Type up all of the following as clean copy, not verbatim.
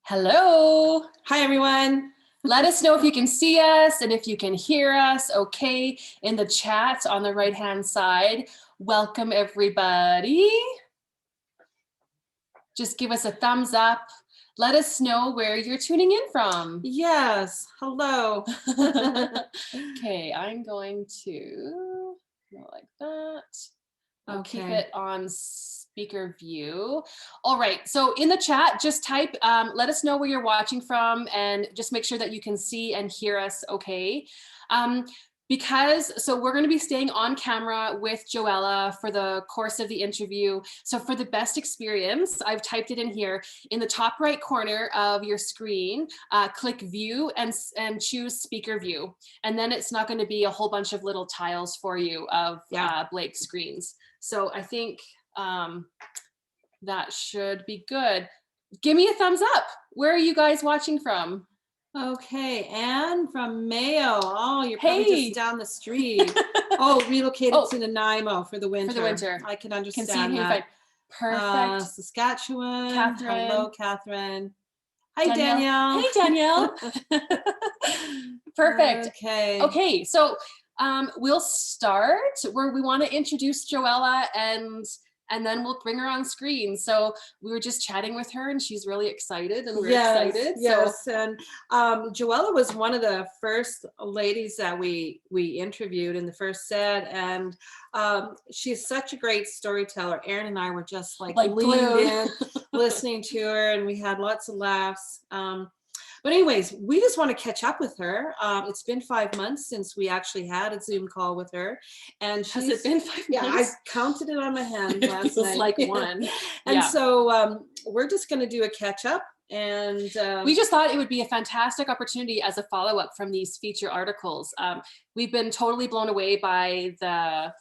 Hello. Hi, everyone. Let us know if you can see us and if you can hear us okay in the chat on the right-hand side. Welcome, everybody. Just give us a thumbs up. Let us know where you're tuning in from. Yes, hello. Okay, I'm going to go like that. I'll keep it on speaker view. All right, so in the chat, just type, let us know where you're watching from and just make sure that you can see and hear us okay. So we're gonna be staying on camera with Joella for the course of the interview. So for the best experience, I've typed it in here. In the top right corner of your screen, click view and choose speaker view. And then it's not gonna be a whole bunch of little tiles for you of blank screens. So I think that should be good. Give me a thumbs up. Where are you guys watching from? Okay, Anne from Mayo. Oh, you're probably just down the street. Relocated to Nanaimo for the winter. For the winter. I can understand that. Perfect. Saskatchewan. Catherine. Hello, Catherine. Hi, Danielle. Hey, Danielle. Perfect. Okay, so we'll start where we want to introduce Joella and then we'll bring her on screen. So we were just chatting with her and she's really excited and we're excited. Yes, and Joella was one of the first ladies that we interviewed in the first set, and she's such a great storyteller. Aaron and I were just like leaned in, listening to her, and we had lots of laughs. But anyways, we just want to catch up with her. It's been 5 months since we actually had a Zoom call with her. And has it been 5 months? Yeah, I counted it on my hand last night. Like one. And so we're just going to do a catch up. And we just thought it would be a fantastic opportunity as a follow-up from these feature articles. We've been totally blown away by the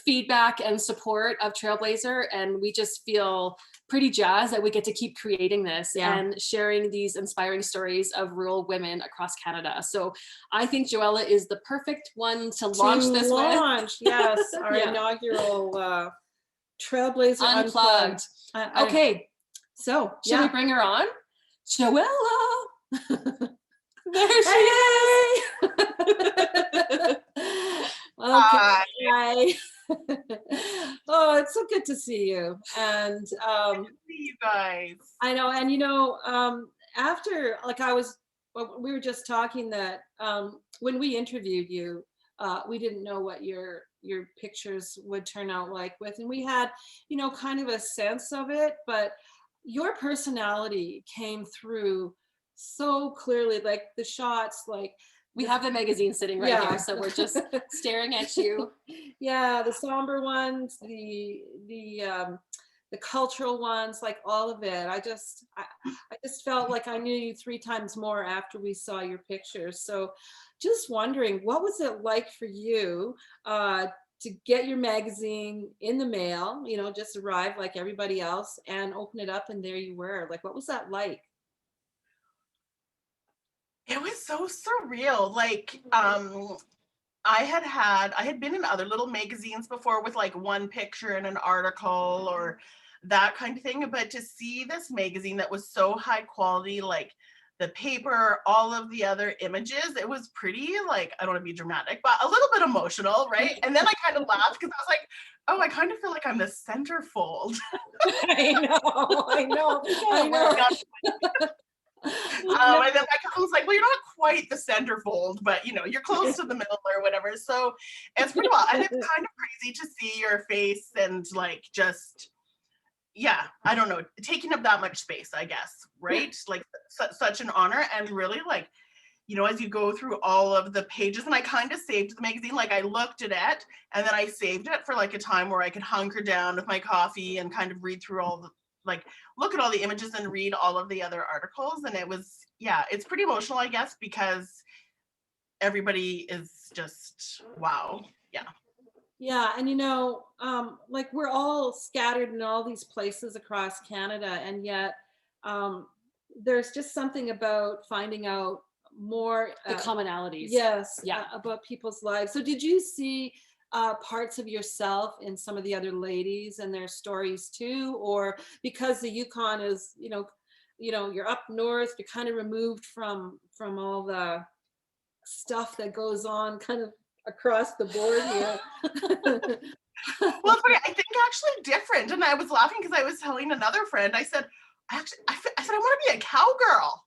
feedback and support of Trailblazher, and we just feel pretty jazzed that we get to keep creating this and sharing these inspiring stories of rural women across Canada. So I think Joella is the perfect one to launch this with. Yes, our inaugural Trailblazher Unplugged. Okay, so should we bring her on? Joella! There she is! Hi. Oh, it's so good to see you. And good to see you guys. I know, and after we were just talking that when we interviewed you, we didn't know what your pictures would turn out like with, and we had kind of a sense of it, but your personality came through so clearly, like the shots, like we have the magazine sitting right here, so we're just staring at you. Yeah, the somber ones, the cultural ones, like all of it. I just felt like I knew you 3 times more after we saw your pictures. So just wondering, what was it like for you to get your magazine in the mail, just arrive like everybody else and open it up and there you were? Like, what was that like? It was so surreal. Like, I had been in other little magazines before with like one picture in an article or that kind of thing, but to see this magazine that was so high quality, like the paper, all of the other images, it was pretty, like, I don't want to be dramatic, but a little bit emotional, right? And then I kind of laughed because I was like, oh, I kind of feel like I'm the centerfold. I know. And then my cousin was like, well, you're not quite the centerfold, but you're close to the middle or whatever. So it's pretty well. And it's kind of crazy to see your face and like just, I don't know, taking up that much space, I guess, right? Like such an honor. And really like, as you go through all of the pages, and I kind of saved the magazine, like I looked at it and then I saved it for like a time where I could hunker down with my coffee and kind of read through all the, like look at all the images and read all of the other articles. And it was, it's pretty emotional, I guess, because everybody is just, wow. Yeah, and like we're all scattered in all these places across Canada, and yet there's just something about finding out more the commonalities. Yes, about people's lives. So did you see parts of yourself in some of the other ladies and their stories too, or because the Yukon is you're up north, you're kind of removed from all the stuff that goes on kind of across the board here. Well, it's funny. I think actually different. And I was laughing because I was telling another friend, I said, I said, I want to be a cowgirl,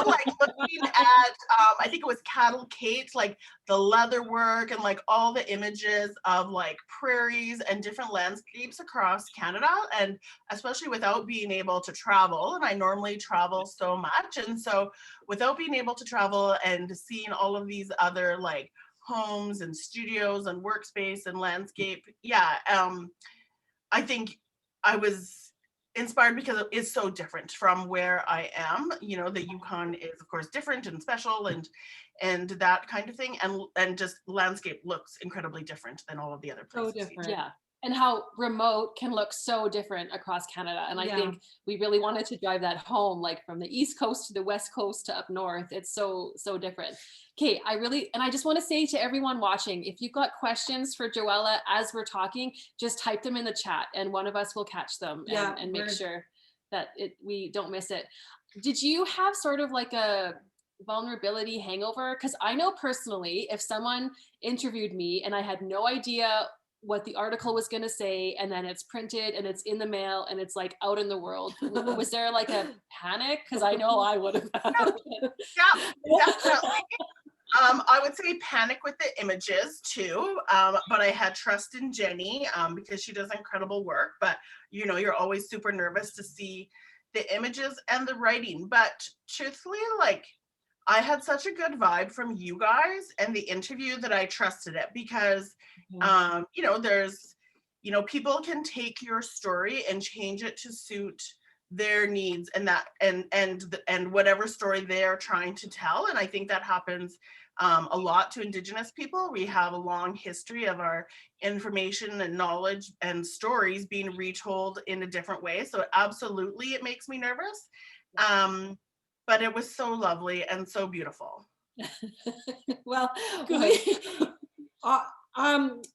like looking at, I think it was Cattle Kate, like the leather work and like all the images of like prairies and different landscapes across Canada. And especially without being able to travel, and I normally travel so much. And so without being able to travel and seeing all of these other like homes and studios and workspace and landscape, I think I was inspired because it is so different from where I am. The Yukon is of course different and special and that kind of thing, and just landscape looks incredibly different than all of the other places. So different. Yeah. And how remote can look so different across Canada. And I think we really wanted to drive that home, like from the East Coast to the West Coast to up north. It's so different. Okay, I just want to say to everyone watching, if you've got questions for Joella as we're talking, just type them in the chat and one of us will catch them and make sure that we don't miss it. Did you have sort of like a vulnerability hangover? Because I know personally, if someone interviewed me and I had no idea what the article was going to say, and then it's printed and it's in the mail and it's like out in the world, was there like a panic? Because I know I would have. Yeah, definitely. I would say panic with the images too, but I had trust in Jenny because she does incredible work. But you're always super nervous to see the images and the writing. But truthfully, like I had such a good vibe from you guys and the interview that I trusted it because, there's, people can take your story and change it to suit their needs and that and whatever story they're trying to tell. And I think that happens a lot to Indigenous people. We have a long history of our information and knowledge and stories being retold in a different way. So absolutely, it makes me nervous. But it was so lovely and so beautiful. Well,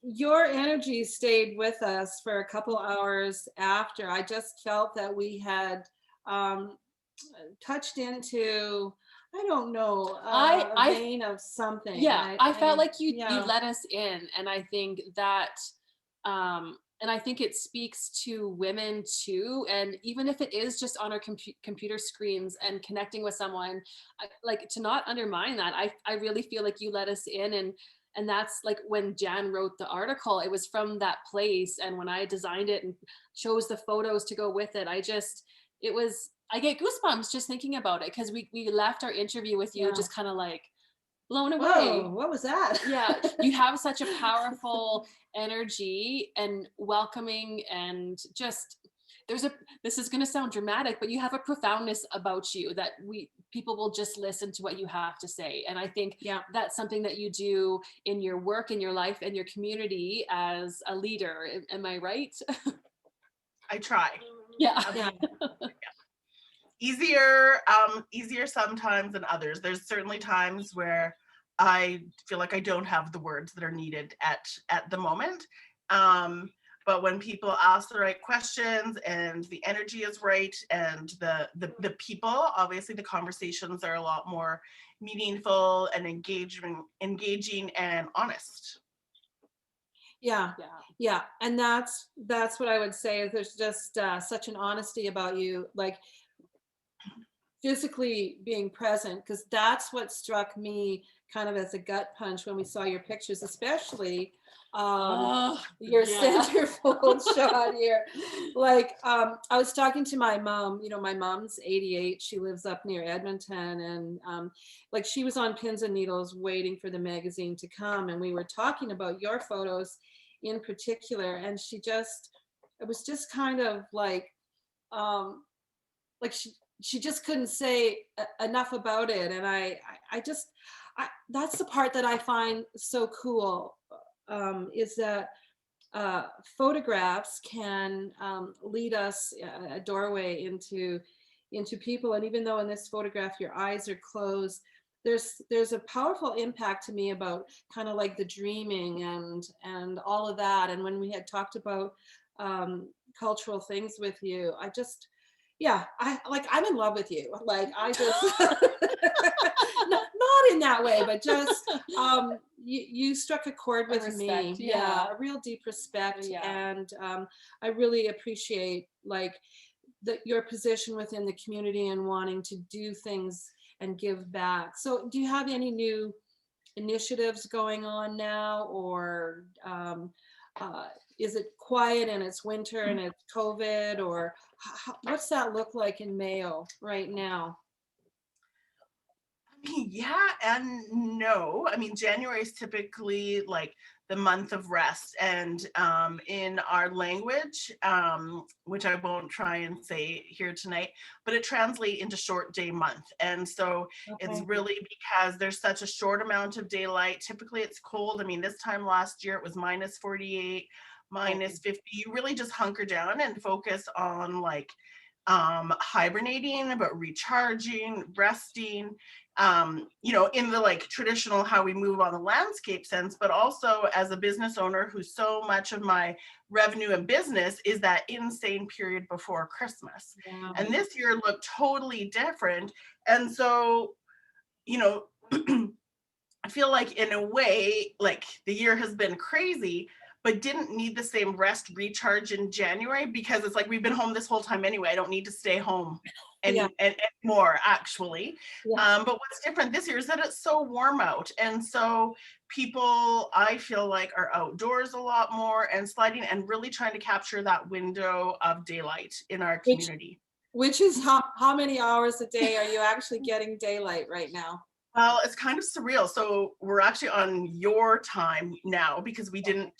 your energy stayed with us for a couple hours after. I just felt that we had touched into, I don't know, a vein of something. Yeah, I felt like you let us in, and I think that and I think it speaks to women too. And even if it is just on our computer screens and connecting with someone, like to not undermine that, I really feel like you let us in. And that's like when Jan wrote the article, it was from that place. And when I designed it and chose the photos to go with it, I get goosebumps just thinking about it. Cause we left our interview with you just kind of like blown away. Whoa, what was that? Yeah, you have such a powerful energy and welcoming, and just this is going to sound dramatic, but you have a profoundness about you that people will just listen to what you have to say. And I think that's something that you do in your work, in your life, and your community as a leader. Am I right? I try. Yeah. Easier sometimes than others. There's certainly times where I feel like I don't have the words that are needed at the moment. But when people ask the right questions and the energy is right and the people, obviously the conversations are a lot more meaningful and engaging and honest. Yeah. And that's what I would say. There's just such an honesty about you, like physically being present, because that's what struck me kind of as a gut punch when we saw your pictures, especially your centerfold shot here. Like I was talking to my mom, my mom's 88, she lives up near Edmonton, and like she was on pins and needles waiting for the magazine to come, and we were talking about your photos in particular, and it was just kind of like she just couldn't say enough about it. And I that's the part that I find so cool, is that photographs can lead us a doorway into people. And even though in this photograph your eyes are closed, there's a powerful impact to me about kind of like the dreaming and all of that. And when we had talked about cultural things with you, Yeah, I'm in love with you. Like I just not in that way, but just you struck a chord with respect, me. yeah. A real deep respect. Yeah. And I really appreciate like your position within the community and wanting to do things and give back. So do you have any new initiatives going on now, or uh, is it quiet and it's winter and it's COVID, or what's that look like in Mayo right now? I mean, yeah and no. I mean, January is typically like the month of rest, and in our language, which I won't try and say here tonight, but it translates into short day month. And so it's Okay. really because there's such a short amount of daylight. Typically, it's cold. I mean, this time last year it was minus 48, minus 50. You really just hunker down and focus on like hibernating, but recharging, resting, in the like traditional how we move on the landscape sense, but also as a business owner who's so much of my revenue and business is that insane period before Christmas. Yeah. And this year looked totally different. And so, you know, I feel like in a way, like the year has been crazy, but didn't need the same rest recharge in January because it's like we've been home this whole time anyway. I don't need to stay home Yeah. and more actually. Yeah. But what's different this year is that it's so warm out. And so people, I feel like, are outdoors a lot more and sliding and really trying to capture that window of daylight in our Which community. which is how many hours a day are you actually getting daylight right now? Well, it's kind of surreal. So we're actually on your time now because we didn't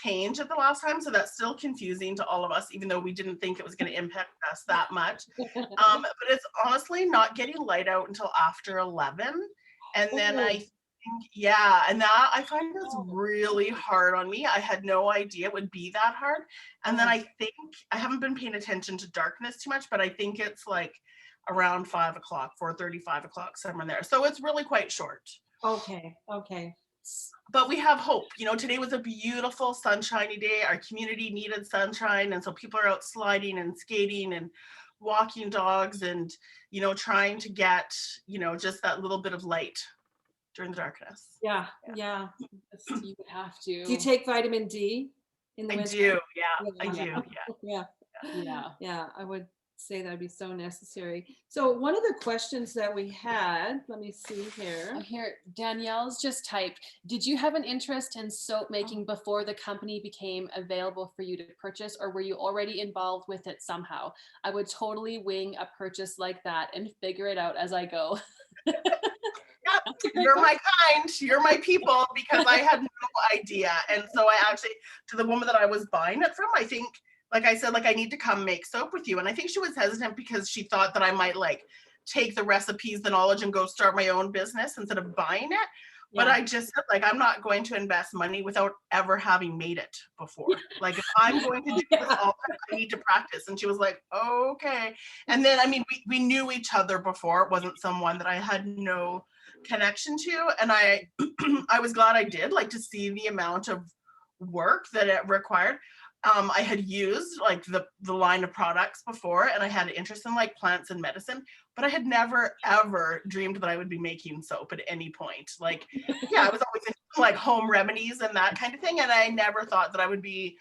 change it the last time. So that's still confusing to all of us, even though we didn't think it was going to impact us that much. But it's honestly not getting light out until after 11. And then I think, yeah, and that I find that's really hard on me. I had no idea it would be that hard. And then I think I haven't been paying attention to darkness too much, but I think it's like around 5 o'clock, 4:30, 5 o'clock, somewhere there. So it's really quite short. Okay. But we have hope. Today was a beautiful sunshiny day. Our community needed sunshine. And so people are out sliding and skating and walking dogs and, trying to get, just that little bit of light during the darkness. Yeah. You would have to. Do you take vitamin D in the I winter? do. Yeah, I do. Yeah. Yeah, I would say that'd be so necessary. So one of the questions that we had, let me see here. Here, Danielle's just typed, did you have an interest in soap making before the company became available for you to purchase, or were you already involved with it somehow? I would totally wing a purchase like that and figure it out as I go. You're my kind, you're my people, because I had no idea. And so I actually, to the woman that I was buying it from, I think, like I said, like, I need to come make soap with you. And I think she was hesitant because she thought that I might like take the recipes, the knowledge, and go start my own business instead of buying it. But I just said, like, I'm not going to invest money without ever having made it before. Like, if I'm going to do this all the time, I need to practice. And she was like, oh, okay. And then, I mean, we knew each other before. It wasn't someone that I had no connection to. And I was glad I did, like, to see the amount of work that it required. I had used like the line of products before, and I had an interest in like plants and medicine, but I had never ever dreamed that I would be making soap at any point. Like, yeah, I was always into like home remedies and that kind of thing, and I never thought that I would be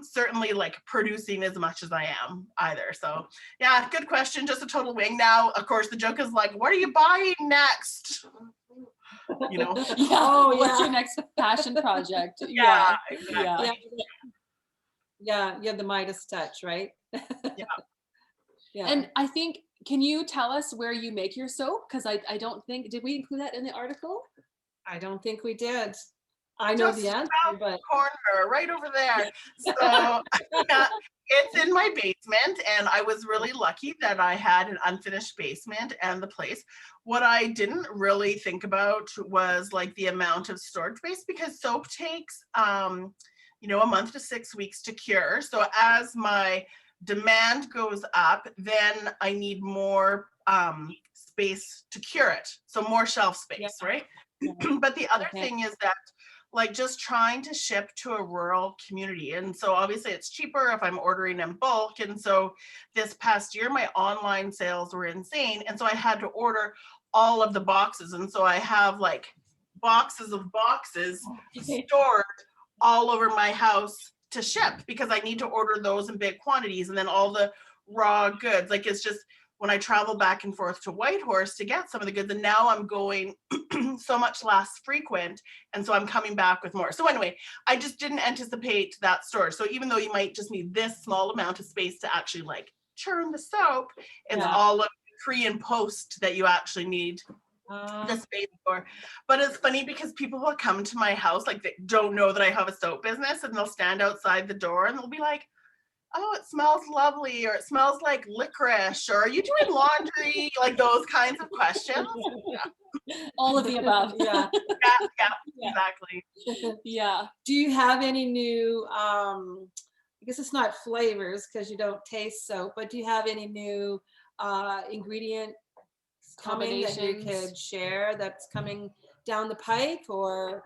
certainly like producing as much as I am either. So yeah, good question. Just a total wing. Now, of course, the joke is like, what are you buying next? What's your next passion project? Exactly. Yeah, you have the Midas touch, right? Yeah. And I think, can you tell us where you make your soap? Because I don't think, did we include that in the article? I don't think we did. I know the answer, but corner right over there. So it's in my basement, and I was really lucky that I had an unfinished basement and the place. What I didn't really think about was like the amount of storage space, because soap takes a month to 6 weeks to cure. So as my demand goes up, then I need more space to cure it. So more shelf space, right? But the other thing is that like just trying to ship to a rural community. And so obviously it's cheaper if I'm ordering in bulk. And so this past year, my online sales were insane. And so I had to order all of the boxes. And so I have like boxes of boxes stored all over my house to ship because I need to order those in big quantities. And then all the raw goods, like it's just when I travel back and forth to Whitehorse to get some of the goods, and now I'm going so much less frequent, and so I'm coming back with more. So anyway, I just didn't anticipate that storage. So even though you might just need this small amount of space to actually like churn the soap, it's all of pre and post that you actually need the space for. But it's funny because people will come to my house, like they don't know that I have a soap business, and they'll stand outside the door and they'll be like, oh, it smells lovely, or it smells like licorice, or are you doing laundry? Like those kinds of questions. All of the above. Yeah. Exactly. Yeah. Do you have any new, I guess it's not flavors because you don't taste soap, but do you have any new ingredient coming that you could share that's coming down the pike, or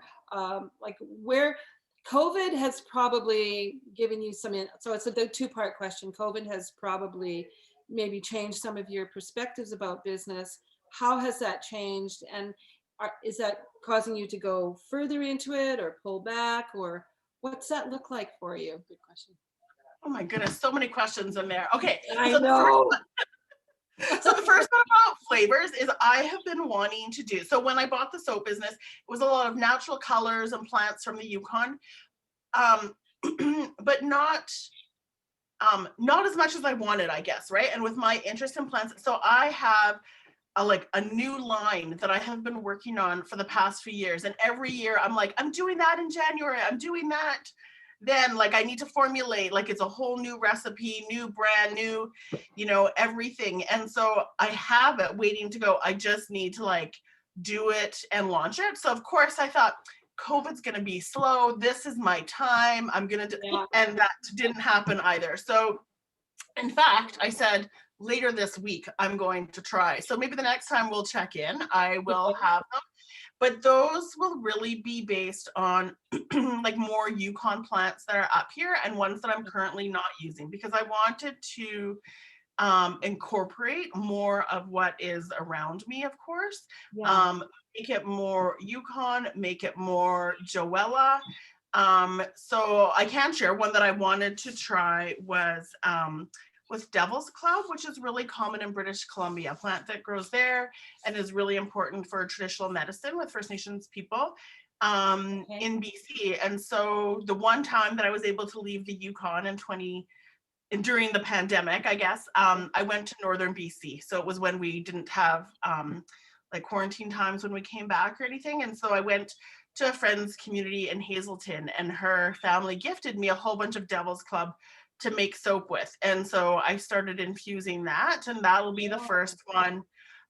like where COVID has probably given you some, so it's a two-part question. COVID has probably maybe changed some of your perspectives about business. How has that changed? And is that causing you to go further into it or pull back, or what's that look like for you? Good question. Oh my goodness, so many questions in there. Okay, I know. So the first one about flavors is I have been wanting to do, so when I bought the soap business, it was a lot of natural colors and plants from the Yukon, but not as much as I wanted, I guess, right? And with my interest in plants, so I have a new line that I have been working on for the past few years. And every year I'm like, I'm doing that in January, I'm doing that. Then like I need to formulate, like it's a whole new recipe, new brand new, everything. And so I have it waiting to go. I just need to like do it and launch it. So of course I thought COVID's going to be slow. This is my time. I'm going to do, and that didn't happen either. So in fact, I said later this week, I'm going to try. So maybe the next time we'll check in, I will have them. But those will really be based on like more Yukon plants that are up here and ones that I'm currently not using, because I wanted to incorporate more of what is around me, of course. Make it more Yukon, make it more Joella. So I can share one that I wanted to try was with Devil's Club, which is really common in British Columbia, a plant that grows there and is really important for traditional medicine with First Nations people in BC. And so the one time that I was able to leave the Yukon during the pandemic, I guess, I went to northern BC. So it was when we didn't have like quarantine times when we came back or anything. And so I went to a friend's community in Hazelton, and her family gifted me a whole bunch of Devil's Club to make soap with. And so I started infusing that, and that'll be the first one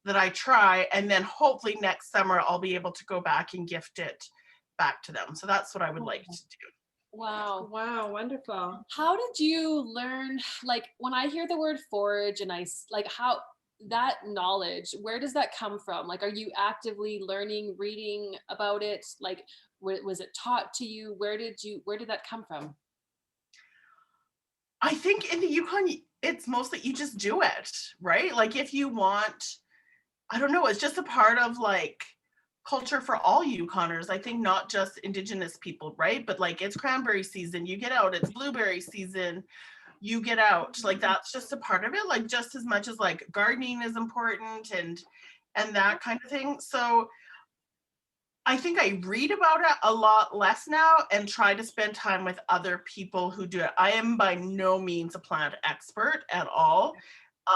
that I try. And then hopefully next summer I'll be able to go back and gift it back to them. So that's what I would like to do. Wow. Wow, wonderful. How did you learn, like when I hear the word forage and how that knowledge, where does that come from? Like, are you actively learning, reading about it? Like, was it taught to you? Where did that come from? I think in the Yukon, it's mostly you just do it, right? Like if you want, I don't know, it's just a part of like culture for all Yukoners. I think not just Indigenous people, right? But like it's cranberry season, you get out, it's blueberry season, you get out. Like that's just a part of it, like just as much as like gardening is important and that kind of thing. So I think I read about it a lot less now and try to spend time with other people who do it. I am by no means a plant expert at all.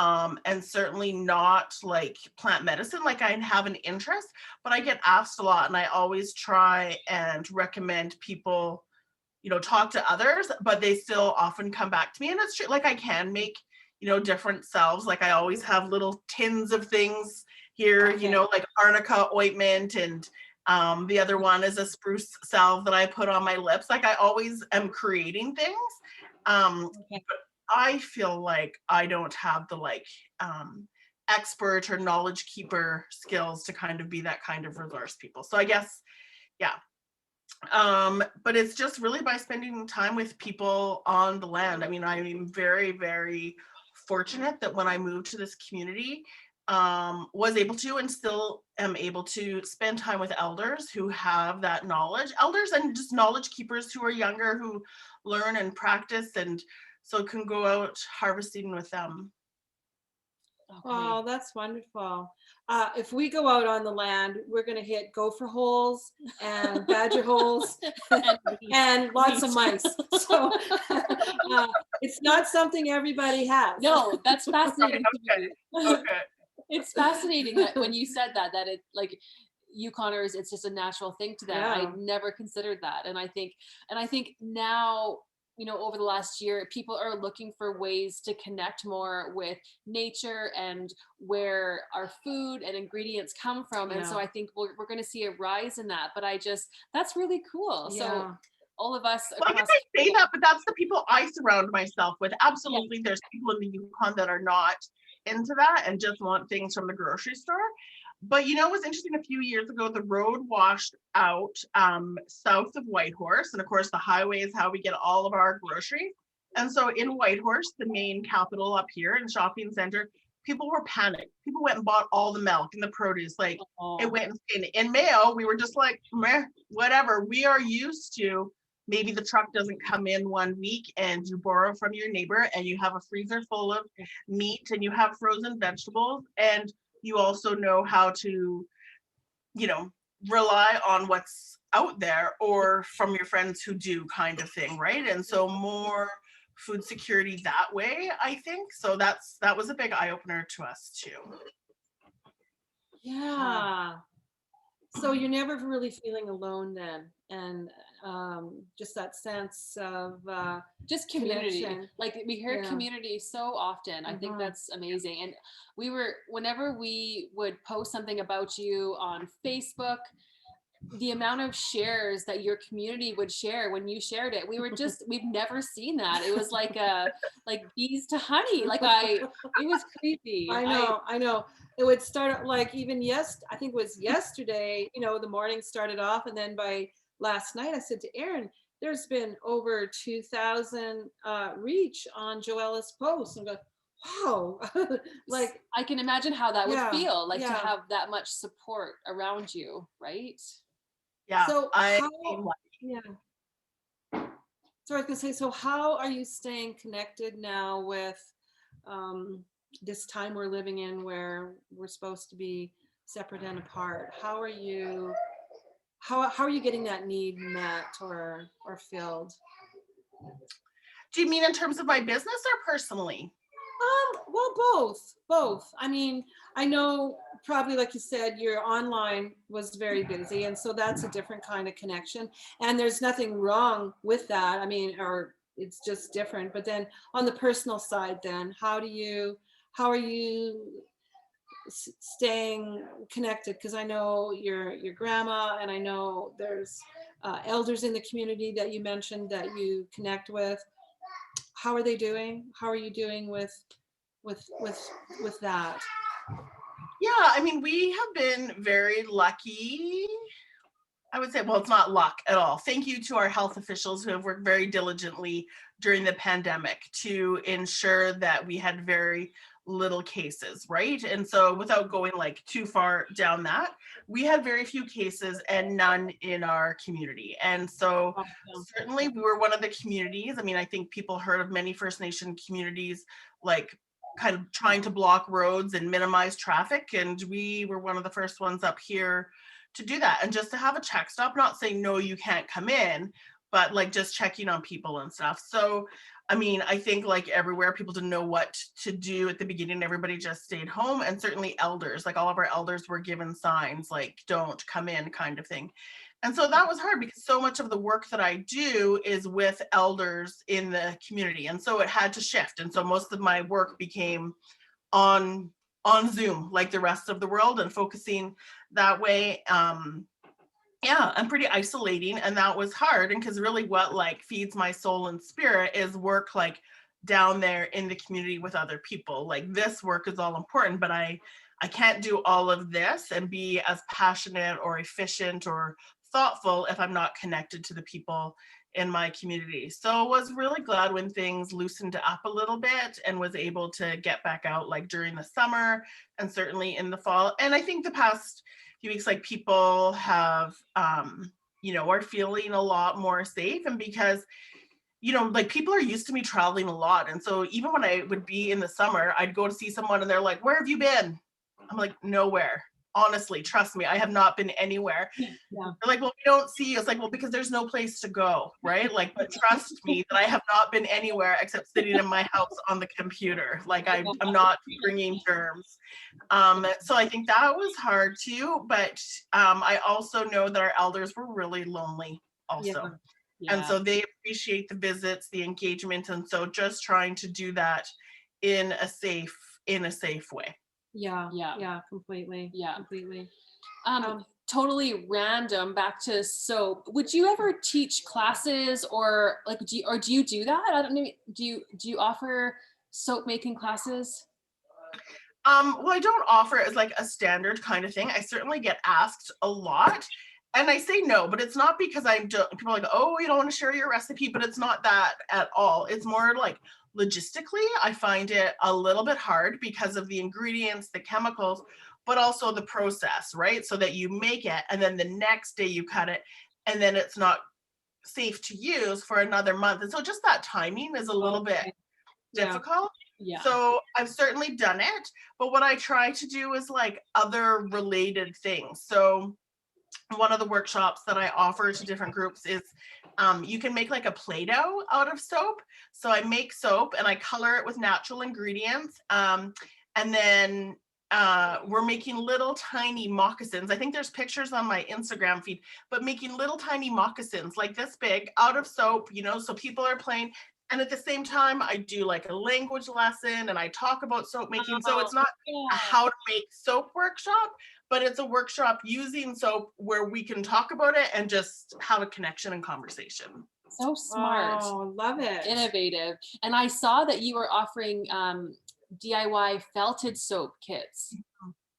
And certainly not like plant medicine. Like I have an interest, but I get asked a lot, and I always try and recommend people, talk to others, but they still often come back to me. And it's true, like I can make, different salves. Like I always have little tins of things here, like arnica ointment, and the other one is a spruce salve that I put on my lips. Like I always am creating things. But I feel like I don't have the expert or knowledge keeper skills to kind of be that kind of resource people. So I guess, yeah. But it's just really by spending time with people on the land. I mean, I'm very, very fortunate that when I moved to this community, was able to and still am able to spend time with elders who have that knowledge, elders and just knowledge keepers who are younger, who learn and practice, and so can go out harvesting with them. Okay. Oh, that's wonderful. If we go out on the land, we're going to hit gopher holes and badger holes and lots of mice. So it's not something everybody has. No, that's fascinating to me. Okay. It's fascinating that when you said that it like Yukoners, it's just a natural thing to them. Yeah. I never considered that. And I think now, you know, over the last year, people are looking for ways to connect more with nature and where our food and ingredients come from. And so Yeah. I think we're going to see a rise in that. But that's really cool. So Yeah. all of us Well, I guess across, I say that, but that's the people I surround myself with. Absolutely, there's people in the Yukon that are not into that and just want things from the grocery store. But you know, it was interesting. A few years ago, the road washed out south of Whitehorse, and of course, the highway is how we get all of our groceries. And so, in Whitehorse, the main capital up here and shopping center, people were panicked. People went and bought all the milk and the produce. Like it went insane. In Mayo, we were just like, meh, whatever. We are used to maybe the truck doesn't come in one week and you borrow from your neighbor and you have a freezer full of meat and you have frozen vegetables and you also know how to, you know, rely on what's out there or from your friends who do, kind of thing, right? And so more food security that way, I think. So that was a big eye opener to us too. Yeah. So you're never really feeling alone then, and just that sense of just community. connection. Like we hear Yeah. community so often. I think Mhm. that's amazing. And whenever we would post something about you on Facebook, the amount of shares that your community would share when you shared it, we've never seen that. It was like bees to honey. It was crazy. I know. It would start out like even I think it was yesterday, you know, the morning started off, and then by last night I said to Aaron, there's been over 2,000 reach on Joella's post. And I go, wow. Like, I can imagine how that would yeah, feel, like to yeah. have that much support around you, right? Yeah, So I yeah. So I was gonna say, so how are you staying connected now with this time we're living in where we're supposed to be separate and apart? How are you getting that need met or filled? Do you mean in terms of my business or personally? Well, both. I mean, I know probably like you said, your online was very busy, and so that's a different kind of connection. And there's nothing wrong with that. I mean, or it's just different. But then on the personal side, then how are you staying connected? Because I know your grandma, and I know there's elders in the community that you mentioned that you connect with. How are they doing? How are you doing with that? Yeah, I mean, we have been very lucky. I would say, well, it's not luck at all. Thank you to our health officials who have worked very diligently during the pandemic to ensure that we had very little cases, right? And so without going like too far down that, we had very few cases and none in our community. And so certainly we were one of the communities. I mean, I think people heard of many First Nation communities like kind of trying to block roads and minimize traffic. And we were one of the first ones up here to do that. And just to have a check stop, not saying, no, you can't come in, but like just checking on people and stuff. So, I mean, I think like everywhere, people didn't know what to do at the beginning. Everybody just stayed home. And certainly elders, like all of our elders were given signs like, don't come in, kind of thing. And so that was hard because so much of the work that I do is with elders in the community. And so it had to shift. And so most of my work became on Zoom like the rest of the world and focusing that way. Yeah, and pretty isolating, and that was hard. And because really what like feeds my soul and spirit is work like down there in the community with other people. Like this work is all important, but I can't do all of this and be as passionate or efficient or thoughtful if I'm not connected to the people in my community. So was really glad when things loosened up a little bit and was able to get back out like during the summer and certainly in the fall. And I think the past few weeks, like people have, are feeling a lot more safe. And because, like people are used to me traveling a lot. And so even when I would be in the summer, I'd go to see someone and they're like, "Where have you been?" I'm like, "Nowhere. Honestly, trust me, I have not been anywhere." Yeah. They're like, "Well, we don't see you." It's like, well, because there's no place to go, right? Like, but trust me that I have not been anywhere except sitting in my house on the computer. Like I'm not bringing germs. So I think that was hard too. But I also know that our elders were really lonely also. And so they appreciate the visits, the engagement. And so just trying to do that in a safe way. Yeah, completely. Yeah. Completely. Totally random, back to soap. Would you ever teach classes or like do you do that? I don't know. Do you offer soap making classes? Well, I don't offer it as like a standard kind of thing. I certainly get asked a lot. And I say no, but it's not because people are like, "Oh, you don't want to share your recipe," but it's not that at all. It's more like logistically, I find it a little bit hard because of the ingredients, the chemicals, but also the process, right? So that you make it and then the next day you cut it and then it's not safe to use for another month. And so just that timing is a little bit difficult. Yeah. So I've certainly done it, but what I try to do is like other related things. So one of the workshops that I offer to different groups is you can make like a Play-Doh out of soap. So I make soap and I color it with natural ingredients. And then we're making little tiny moccasins. I think there's pictures on my Instagram feed, but making little tiny moccasins like this big out of soap, so people are playing. And at the same time, I do like a language lesson and I talk about soap making. So it's not a how to make soap workshop, but it's a workshop using soap where we can talk about it and just have a connection and conversation. So smart. Oh, love it. Innovative. And I saw that you were offering DIY felted soap kits.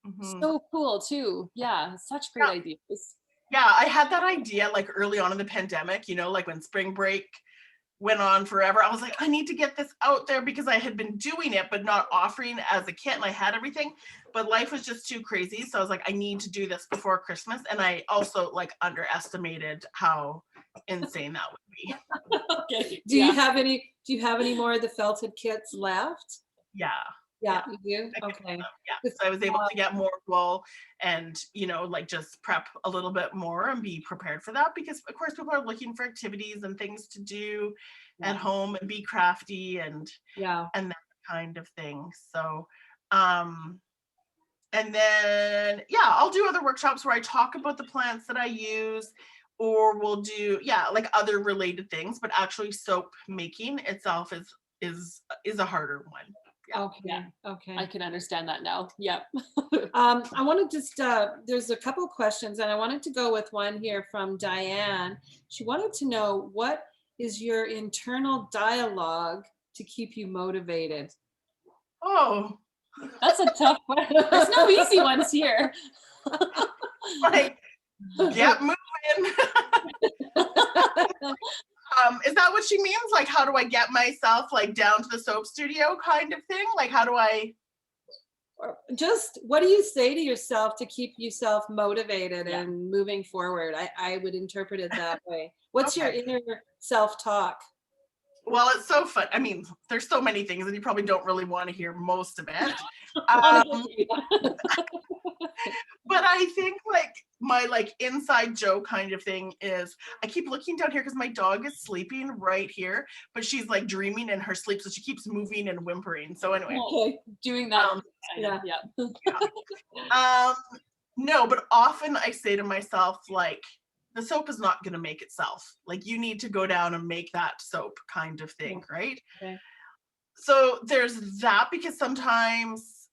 Mm-hmm. So cool too. Yeah, such great ideas. Yeah, I had that idea like early on in the pandemic, like when spring break went on forever. I was like, I need to get this out there because I had been doing it, but not offering as a kit and I had everything, but life was just too crazy. So I was like, I need to do this before Christmas. And I also like underestimated how insane that would be. Okay. Do you have any more of the felted kits left? Yeah. Yeah, you do? Okay. Yeah. So I was able to get more wool and, like just prep a little bit more and be prepared for that because of course people are looking for activities and things to do at home and be crafty and that kind of thing. So, and then, I'll do other workshops where I talk about the plants that I use or we'll do, like other related things, but actually soap making itself is a harder one. Okay. I can understand that now. Yep. I want to just, there's a couple of questions and I wanted to go with one here from Diane. She wanted to know, what is your internal dialogue to keep you motivated? Oh, that's a tough one. There's no easy ones here. Like, get moving. Is that what she means? Like, how do I get myself like down to the soap studio kind of thing? Like, how do I? Just what do you say to yourself to keep yourself motivated and moving forward? I would interpret it that way. What's your inner self-talk? Well, it's so fun. I mean, there's so many things and you probably don't really want to hear most of it. But I think like my like inside joke kind of thing is I keep looking down here because my dog is sleeping right here, but she's like dreaming in her sleep. So she keeps moving and whimpering. So anyway. Doing that. No, but often I say to myself, like, the soap is not going to make itself. Like, you need to go down and make that soap kind of thing, right? Okay. So there's that, because sometimes,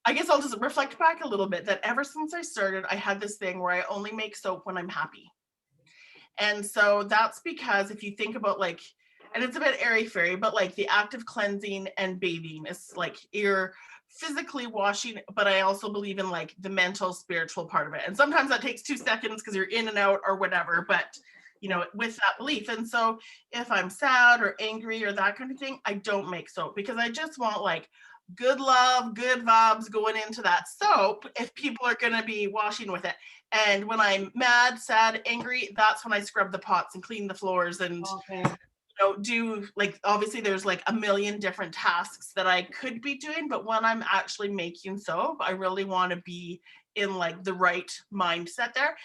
I guess I'll just reflect back a little bit that ever since I started, I had this thing where I only make soap when I'm happy. And so that's because if you think about like, and it's a bit airy-fairy, but like the act of cleansing and bathing is like, you're physically washing, but I also believe in like the mental, spiritual part of it. And sometimes that takes 2 seconds because you're in and out or whatever, but you know, with that belief. And so if I'm sad or angry or that kind of thing, I don't make soap because I just want like good love, good vibes going into that soap if people are going to be washing with it. And when I'm mad, sad, angry, that's when I scrub the pots and clean the floors and Okay. do like, obviously there's like a million different tasks that I could be doing, but when I'm actually making soap, I really want to be in like the right mindset there,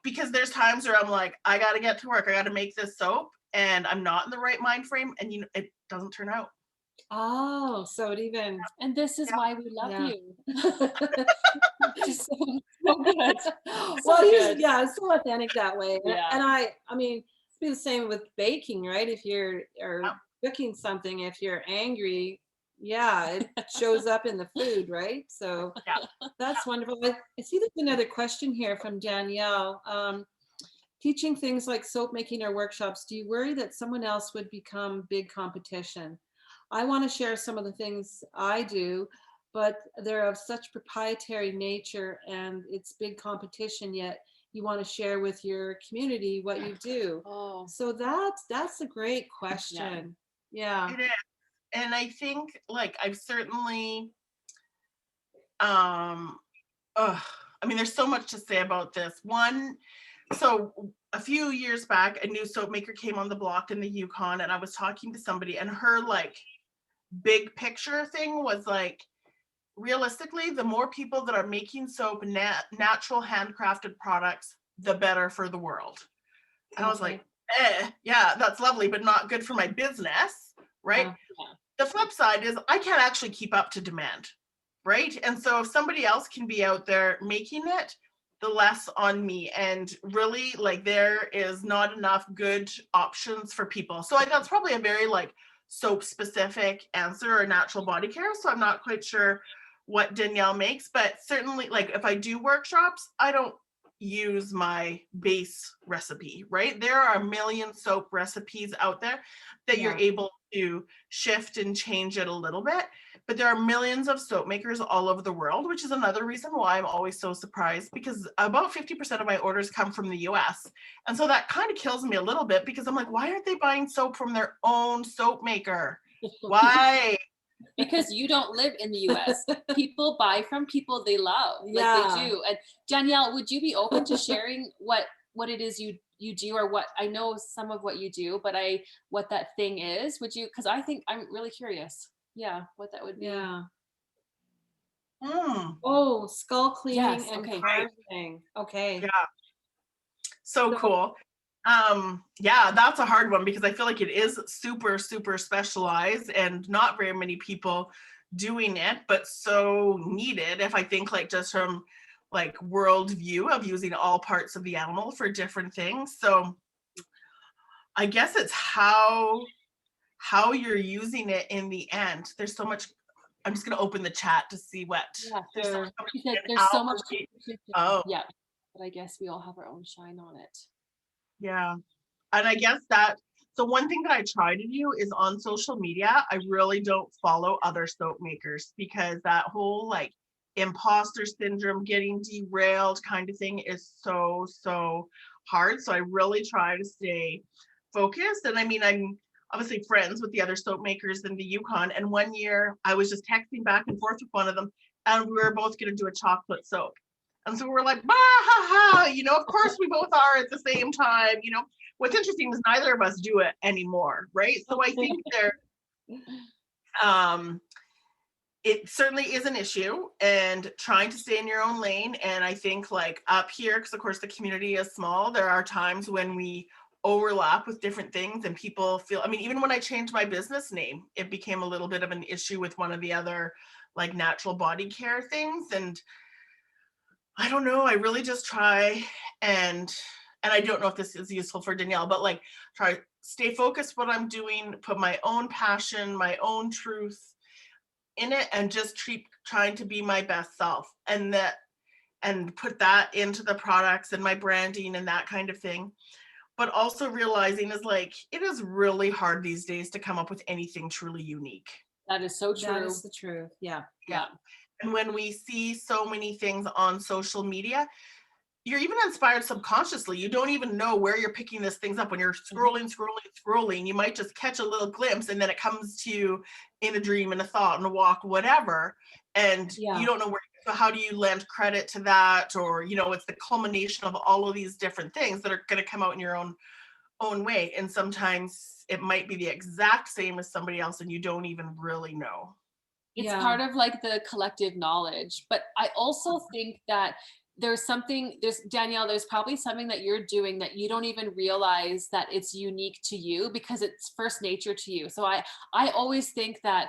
because there's times where I'm like, I got to get to work, I got to make this soap, and I'm not in the right mind frame, and you know, it doesn't turn out. Oh, so it even, And this is Yeah. why we love Yeah. you. Just so good. So well, good. yeah, it's so authentic that way. Yeah. And I mean, it's be the same with baking, right? If you're or cooking something, if you're angry, yeah, it shows up in the food, right? So Yeah. that's wonderful. I see there's another question here from Danielle. Teaching things like soap making or workshops, do you worry that someone else would become big competition? I want to share some of the things I do, but they're of such proprietary nature and it's big competition, yet you want to share with your community what you do. Oh, So that's a great question. Yeah. It is. And I think like I've certainly um ugh, I mean, there's so much to say about this. One, so a few years back, a new soap maker came on the block in the Yukon, and I was talking to somebody, and her like big picture thing was like, realistically, the more people that are making soap, natural handcrafted products, the better for the world. And I was Okay. like, yeah, that's lovely, but not good for my business, right? Yeah. The flip side is I can't actually keep up to demand, right? And so if somebody else can be out there making it, the less on me. And really, like, there is not enough good options for people. So that's probably a very like soap specific answer or natural body care. So I'm not quite sure what Danielle makes, but certainly like if I do workshops, I don't use my base recipe, right? There are a million soap recipes out there that you're Yeah. able to shift and change it a little bit, but there are millions of soap makers all over the world, which is another reason why I'm always so surprised, because about 50% of my orders come from the US. And so that kind of kills me a little bit because I'm like, why aren't they buying soap from their own soap maker? Why? because you don't live in the US. People buy from people they love, like Yeah. they do. And Danielle, would you be open to sharing what it is you do, or what, I know some of what you do, but what that thing is? Would you, because I think I'm really curious. Yeah, what that would be. Yeah. Mm, Oh, skull cleaning Yes, and okay. carving. Okay. yeah, so So cool. Yeah, that's a hard one because I feel like it is super, super specialized and not very many people doing it, but so needed. If I think like just from like world view of using all parts of the animal for different things. So I guess it's how you're using it in the end. There's so much. I'm just gonna open the chat to see what Yeah, there's so sure. much she said and there's so much Albert- competition. Oh, Yeah, but I guess we all have our own shine on it. yeah. And I guess that, so one thing that I try to do is on social media, I really don't follow other soap makers because that whole like imposter syndrome, getting derailed kind of thing is so, so hard. So I really try to stay focused. And I mean, I'm obviously friends with the other soap makers in the Yukon. And one year I was just texting back and forth with one of them, and we were both going to do a chocolate soap. And so we're like, bah, ha, ha, you know, of course we both are at the same time, you know. What's interesting is neither of us do it anymore, right? So I think um, it certainly is an issue, and trying to stay in your own lane. And I think like up here, because of course the community is small, there are times when we overlap with different things and people feel, I mean, even when I changed my business name, it became a little bit of an issue with one of the other like natural body care things. And I don't know, I really just try and I don't know if this is useful for Danielle, but like try stay focused what I'm doing, put my own passion, my own truth in it, and just keep trying to be my best self, and put that into the products and my branding and that kind of thing. But also realizing is like it is really hard these days to come up with anything truly unique. That is so That true. is the truth. Yeah. Yeah. And when we see so many things on social media, you're even inspired subconsciously. You don't even know where you're picking these things up. When you're scrolling, you might just catch a little glimpse, and then it comes to you in a dream, in a thought, in a walk, whatever. And Yeah. you don't know where. So how do you lend credit to that? Or, it's the culmination of all of these different things that are going to come out in your own way. And sometimes it might be the exact same as somebody else, and you don't even really know. It's part of like the collective knowledge. But I also think that there's Danielle, there's probably something that you're doing that you don't even realize that it's unique to you because it's first nature to you. So I always think that,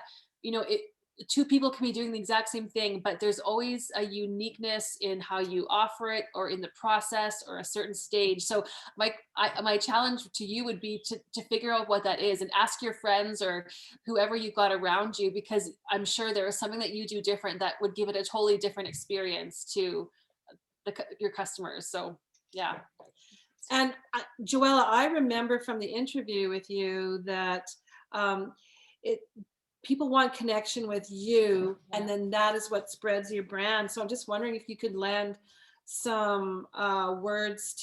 two people can be doing the exact same thing, but there's always a uniqueness in how you offer it or in the process or a certain stage. So my challenge to you would be to figure out what that is and ask your friends or whoever you've got around you, because I'm sure there is something that you do different that would give it a totally different experience to your customers. So yeah. And Joella, I remember from the interview with you that people want connection with you, and then that is what spreads your brand. So I'm just wondering if you could lend some words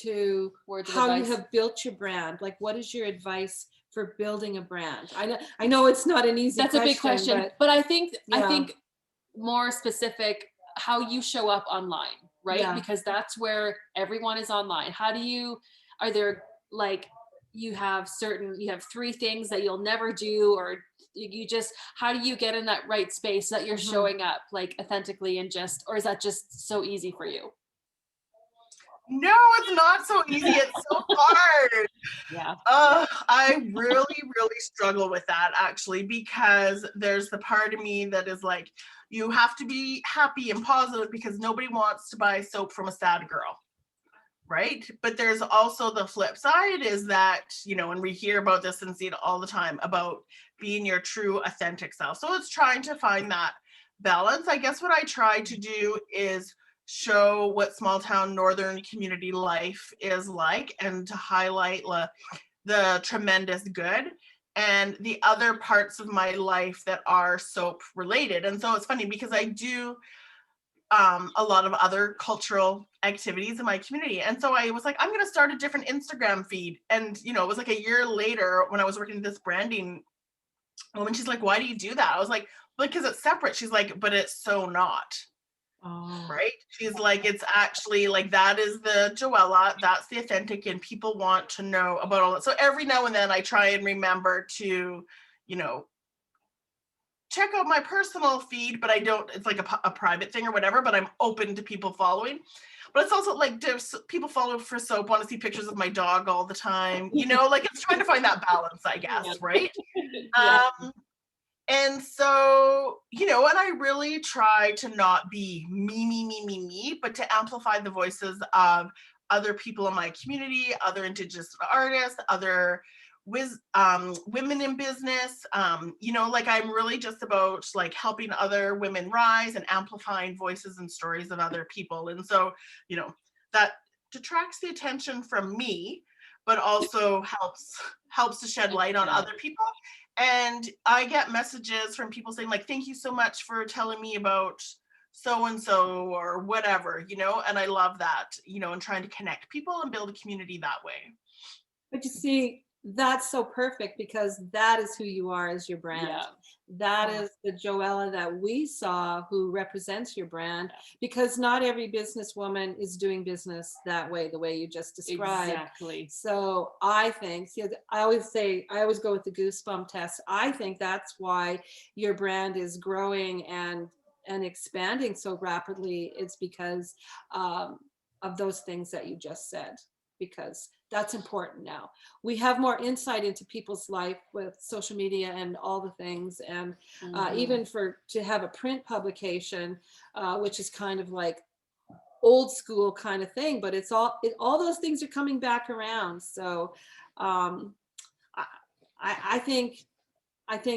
how you have built your brand. Like, what is your advice for building a brand? I know it's not an easy That's question. a big question, but I think Yeah. more specific, how you show up online, right? Yeah. Because that's where everyone is online. Are there like, you have 3 things that you'll never do, or how do you get in that right space so that you're showing up like authentically or is that just so easy for you? No, it's not so easy. It's so hard. Yeah. I really, really struggle with that, actually, because there's the part of me that is like, you have to be happy and positive because nobody wants to buy soap from a sad girl, right? But there's also the flip side is that, and we hear about this and see it all the time about being your true, authentic self. So it's trying to find that balance. I guess what I try to do is show what small town northern community life is like and to highlight the tremendous good and the other parts of my life that are soap related. And so it's funny because I do a lot of other cultural activities in my community. And so I was like, I'm going to start a different Instagram feed. And, it was like a year later when I was working this branding woman, she's like, why do you do that? I was like, because it's separate. She's like, but it's so not. Oh. Right? She's like, it's actually like, that is the Joella, that's the authentic, and people want to know about all that. So every now and then I try and remember to, check out my personal feed, but I don't, it's like a private thing or whatever, but I'm open to people following. But it's also like, people follow for soap, want to see pictures of my dog all the time, like it's trying to find that balance, I guess, right? Yeah. And so, and I really try to not be me, but to amplify the voices of other people in my community, other Indigenous artists, other women in business. Like I'm really just about like helping other women rise and amplifying voices and stories of other people. And so, that detracts the attention from me, but also helps to shed light on other people. And I get messages from people saying like, thank you so much for telling me about so-and-so or whatever, and I love that, and trying to connect people and build a community that way. But you see, that's so perfect because that is who you are as your brand. Yeah. That is the Joella that we saw who represents your brand, because not every businesswoman is doing business that way, the way you just described. Exactly. So I think, I always go with the goosebump test. I think that's why your brand is growing and expanding so rapidly. It's because of those things that you just said, because that's important now. We have more insight into people's life with social media and all the things, and even to have a print publication, which is kind of like old school kind of thing, but all those things are coming back around. So I think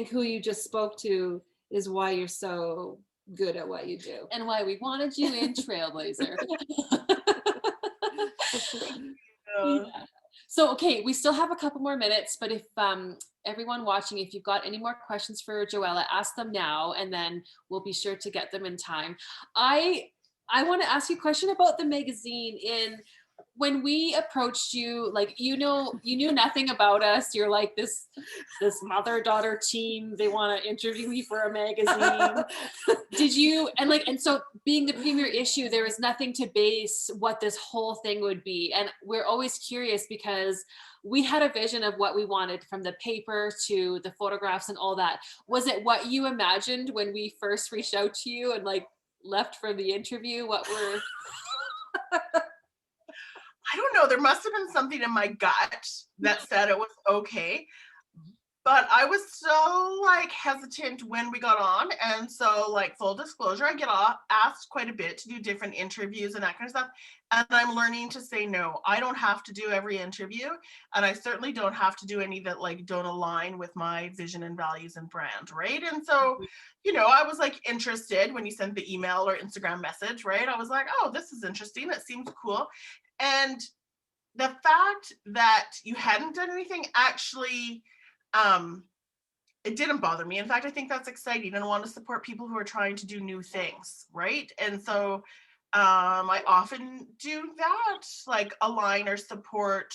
who you just spoke to is why you're so good at what you do, and why we wanted you in Trailblazher. Yeah. So, okay, we still have a couple more minutes, but if everyone watching, if you've got any more questions for Joella, ask them now, and then we'll be sure to get them in time. I want to ask you a question about the magazine. When we approached you, like, you knew nothing about us. You're like this mother-daughter team. They want to interview me for a magazine. Did you, and so being the premier issue, there was nothing to base what this whole thing would be. And we're always curious because we had a vision of what we wanted, from the paper to the photographs and all that. Was it what you imagined when we first reached out to you and like left for the interview? What were I don't know. There must have been something in my gut that said it was okay. But I was so like hesitant when we got on. And so, like, full disclosure, I get asked quite a bit to do different interviews and that kind of stuff. And I'm learning to say no. I don't have to do every interview. And I certainly don't have to do any that like don't align with my vision and values and brand, right? And so, I was like interested when you sent the email or Instagram message, right? I was like, oh, this is interesting. That seems cool. And the fact that you hadn't done anything actually, it didn't bother me. In fact, I think that's exciting, and I want to support people who are trying to do new things, right? And so I often do that, like align or support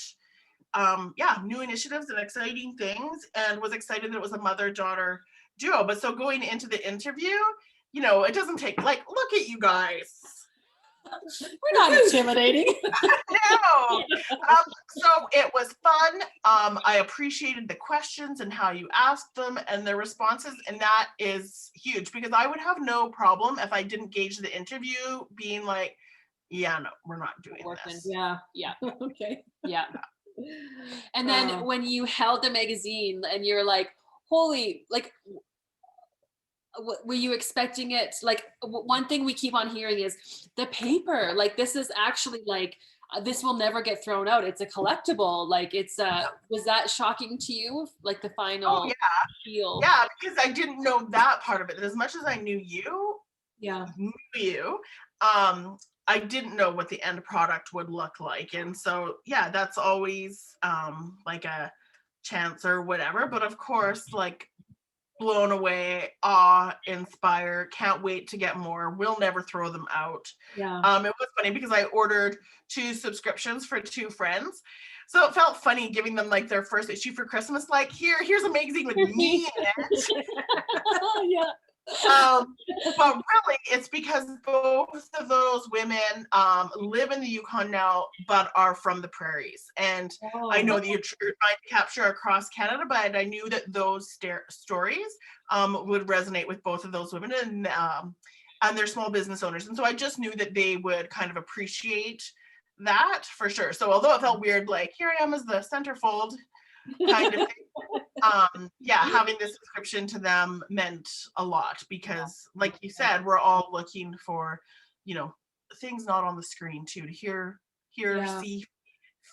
new initiatives and exciting things, and was excited that it was a mother-daughter duo. But so going into the interview, it doesn't take, like, look at you guys. We're not intimidating. No. So it was fun. I appreciated the questions and how you asked them and the responses, and that is huge, because I would have no problem if I didn't gauge the interview being like, yeah, no, we're not doing this. Yeah. Okay. Yeah. And then when you held the magazine and you're like, holy, like, were you expecting it? Like, one thing we keep on hearing is the paper, like, this is actually like, this will never get thrown out. It's a collectible. Like, it's was that shocking to you? Like the final feel? Yeah, because I didn't know that part of it. As much as I knew you, I didn't know what the end product would look like. And so, that's always like a chance or whatever. But of course, like, blown away, awe inspire, can't wait to get more, will never throw them out. It was funny because I ordered 2 subscriptions for 2 friends, so it felt funny giving them like their first issue for Christmas, like, here's a magazine with me in it. But really, it's because both of those women live in the Yukon now, but are from the prairies. And I know that you're trying to capture across Canada, but I knew that those stories would resonate with both of those women, and they're small business owners. And so I just knew that they would kind of appreciate that for sure. So although it felt weird, like, here I am as the centerfold kind of thing, having this subscription to them meant a lot, because like you said, we're all looking for, things not on the screen too, to hear, see,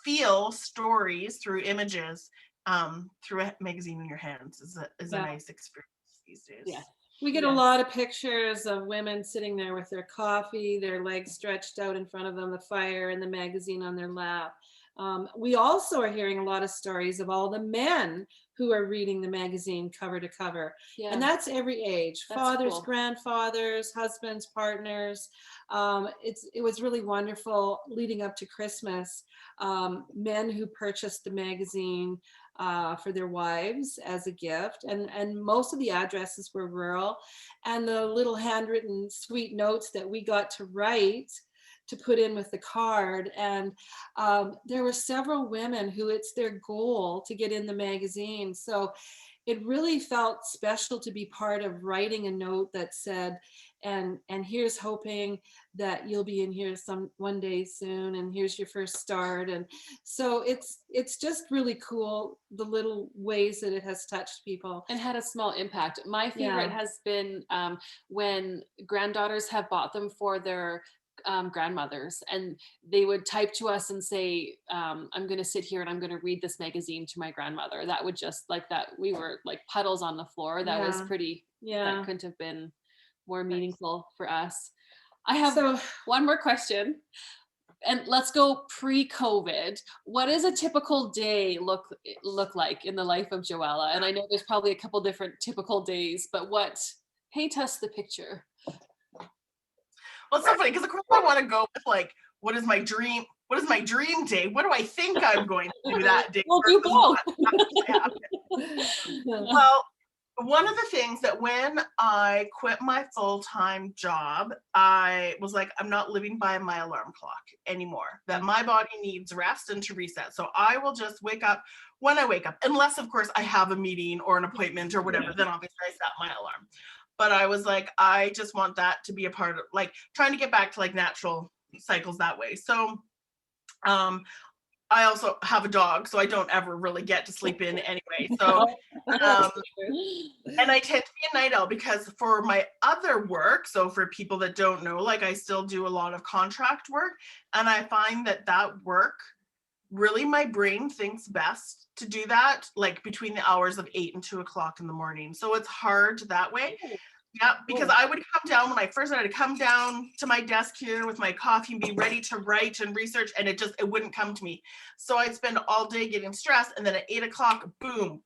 feel stories through images, through a magazine in your hands is a nice experience these days. Yeah. We get a lot of pictures of women sitting there with their coffee, their legs stretched out in front of them, the fire, and the magazine on their lap. We also are hearing a lot of stories of all the men who are reading the magazine cover to cover. And that's every age, fathers, grandfathers, husbands, partners. It was really wonderful leading up to Christmas. Men who purchased the magazine for their wives as a gift, and most of the addresses were rural, and the little handwritten sweet notes that we got to write to put in with the card. And there were several women who it's their goal to get in the magazine. So it really felt special to be part of writing a note that said, and here's hoping that you'll be in here one day soon, and here's your first start. And so it's just really cool, the little ways that it has touched people and had a small impact. My favorite has been when granddaughters have bought them for their grandmothers, and they would type to us and say, I'm going to sit here and I'm going to read this magazine to my grandmother. That would just, like, that we were like puddles on the floor. That was pretty, that couldn't have been more meaningful for us. I have one more question. And let's go pre-COVID. What does a typical day look like in the life of Joella? And I know there's probably a couple different typical days, but paint us the picture. Well, it's so funny because of course I want to go with like, what is my dream day? What do I think I'm going to do that day? We'll do both. Well, one of the things that when I quit my full-time job, I was like, I'm not living by my alarm clock anymore, that my body needs rest and to reset. So I will just wake up when I wake up, unless of course I have a meeting or an appointment or whatever, then obviously I set my alarm. But I was like, I just want that to be a part of like trying to get back to like natural cycles that way. So I also have a dog, so I don't ever really get to sleep in anyway. So, and I tend to be a night owl because for my other work, so for people that don't know, like I still do a lot of contract work, and I find that work, really my brain thinks best to do that, like between the hours of 8 and 2 o'clock in the morning. So it's hard that way. Yeah, because I would come down when I first started to come down to my desk here with my coffee and be ready to write and research, and it wouldn't come to me. So I'd spend all day getting stressed, and then at 8 o'clock, boom,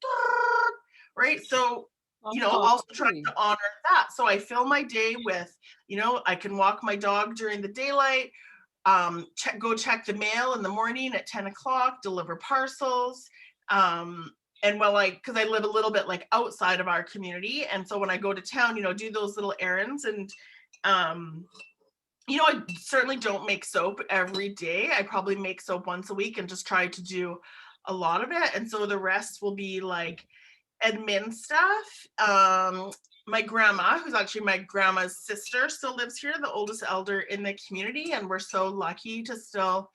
right? So, also trying to honor that. So I fill my day with, I can walk my dog during the daylight, go check the mail in the morning at 10 o'clock, deliver parcels, and because I live a little bit like outside of our community. And so when I go to town, do those little errands and, I certainly don't make soap every day. I probably make soap once a week and just try to do a lot of it. And so the rest will be like admin stuff. My grandma, who's actually my grandma's sister, still lives here, the oldest elder in the community. And we're so lucky to still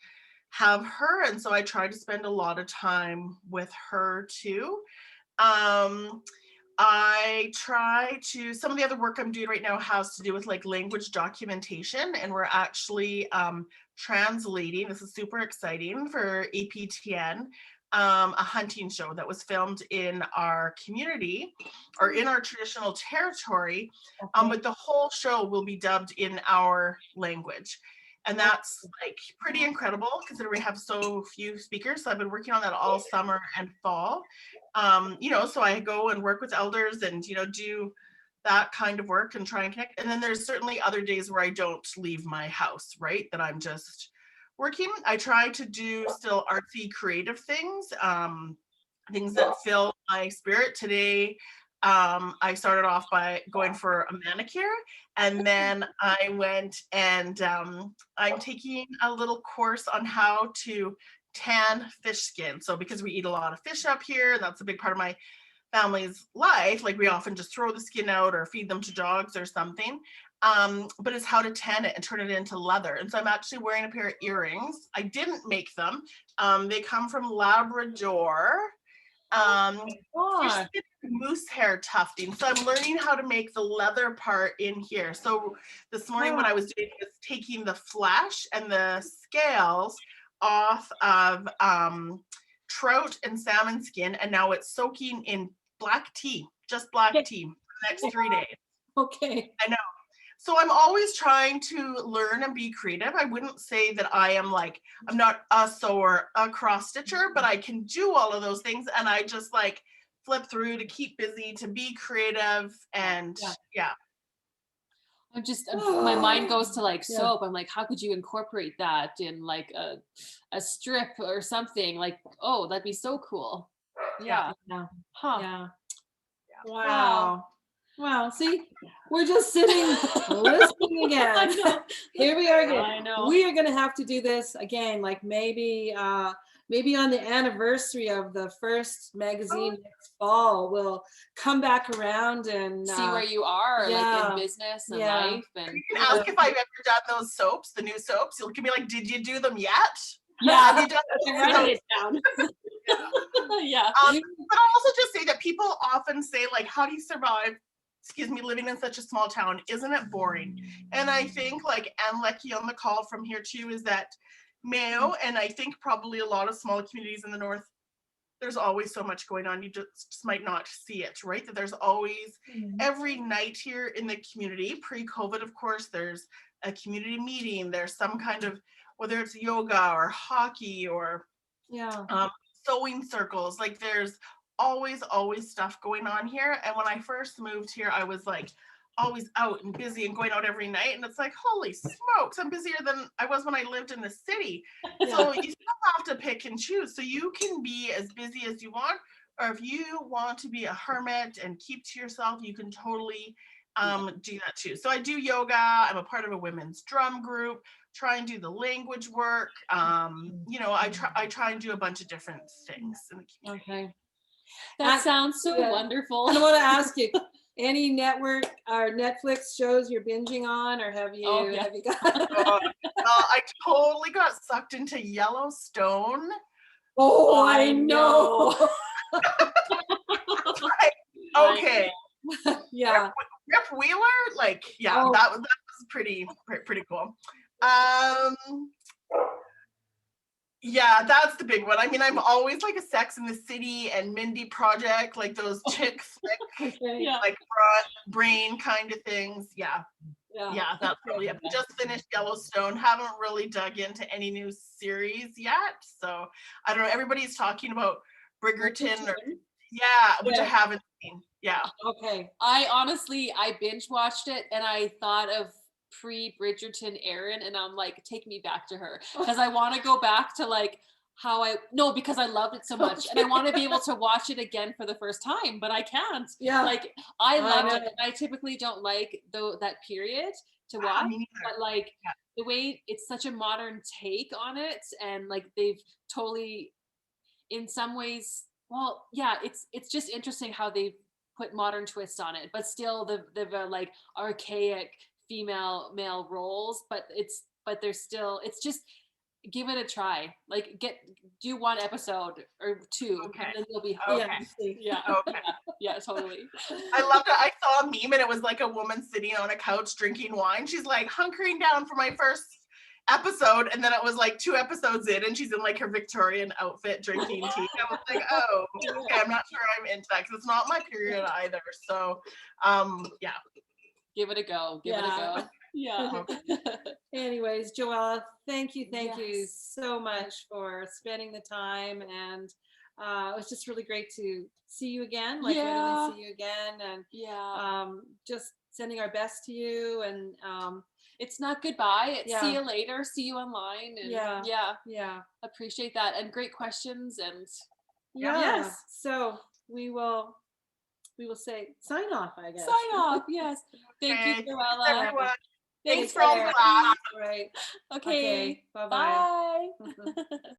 have her, and so I try to spend a lot of time with her too. I try to, some of the other work I'm doing right now has to do with like language documentation, and we're actually translating, this is super exciting, for APTN, a hunting show that was filmed in our community or in our traditional territory, but the whole show will be dubbed in our language. And that's like pretty incredible considering we have so few speakers. So I've been working on that all summer and fall. So I go and work with elders and, do that kind of work and try and connect. And then there's certainly other days where I don't leave my house, right? That I'm just working. I try to do still artsy, creative things, things that fill my spirit. Today, I started off by going for a manicure, and then I went and I'm taking a little course on how to tan fish skin. So because we eat a lot of fish up here, and that's a big part of my family's life, like we often just throw the skin out or feed them to dogs or something. But it's how to tan it and turn it into leather. And so I'm actually wearing a pair of earrings. I didn't make them. They come from Labrador. Fish skin moose hair tufting. So I'm learning how to make the leather part in here. So this morning what I was doing was taking the flesh and the scales off of trout and salmon skin, and now it's soaking in black tea, just black tea for the next 3 days. Okay. I know. So I'm always trying to learn and be creative. I wouldn't say that I'm not a sewer, a cross stitcher, but I can do all of those things. And I just like flip through to keep busy, to be creative. And yeah. I'm just, my mind goes to like soap. I'm like, how could you incorporate that in like a strip or something? Like, oh, that'd be so cool. Yeah. Huh. Yeah. Wow. Wow. See, we're just sitting listening again. Here we are again. I know. We are going to have to do this again, like maybe on the anniversary of the first magazine next fall, we'll come back around and see where you are, like in business and life. And you can ask if I've ever done those soaps, the new soaps. You'll be like, did you do them yet? Yeah. Have you done write it down. Yeah. But I'll also just say that people often say, like, how do you survive, living in such a small town? Isn't it boring? And I think, like Anne Leckie on the call from here too, is that Mayo, and I think probably a lot of smaller communities in the north, there's always so much going on. You just might not see it, right? That there's always every night here in the community, pre-COVID, of course, there's a community meeting, there's some kind of whether it's yoga or hockey or Yeah. sewing circles. Like there's always stuff going on here. And when I first moved here, I was like always out and busy and going out every night. And it's like, holy smokes, I'm busier than I was when I lived in the city. So you still have to pick and choose. So you can be as busy as you want, or if you want to be a hermit and keep to yourself, you can totally do that too. So I do yoga. I'm a part of a women's drum group, try and do the language work. You know, I try and do a bunch of different things in the community. Okay. That sounds so wonderful. And I want to ask you, any network or Netflix shows you're binging on, or have you have you got? I totally got sucked into Yellowstone. Oh, I know. Okay. Yeah. Rip Wheeler, like, yeah, that was pretty cool. Yeah, that's the big one. I mean, I'm always like a Sex in the City and Mindy Project, like those chick flick, like brain kind of things. Yeah, that's really it. Just finished Yellowstone. Haven't really dug into any new series yet, so I don't know. Everybody's talking about Bridgerton, which I haven't seen. Yeah. Okay. I binge watched it and I thought of pre-Bridgerton Erin, and I'm like, take me back to her, because I want to go back to like because I loved it so much and I want to be able to watch it again for the first time, but I can't. Like I loved it. I typically don't like that period to watch, but like the way it's such a modern take on it, and like they've totally, in some ways, it's just interesting how they've put modern twists on it, but still the like archaic female male roles, but they're still, it's just, give it a try. Like do one episode or two, and then you'll be hooked. Yeah, totally. I loved it. I saw a meme and it was like a woman sitting on a couch drinking wine. She's like hunkering down for my first episode, and then it was like 2 episodes in and she's in like her Victorian outfit drinking tea. I was like, oh, okay, I'm not sure I'm into that because it's not my period either. So give it a go. Give it a go. Yeah. Anyways, Joella, thank you so much for spending the time, and it was just really great to see you again. Like literally see you again, and just sending our best to you. And it's not goodbye. It's see you later. See you online. And appreciate that, and great questions. And yes, so we will say sign off, I guess. Sign off. Yes. Thank you, Joella. Thanks for all the class. Right. Okay. Bye-bye. Bye.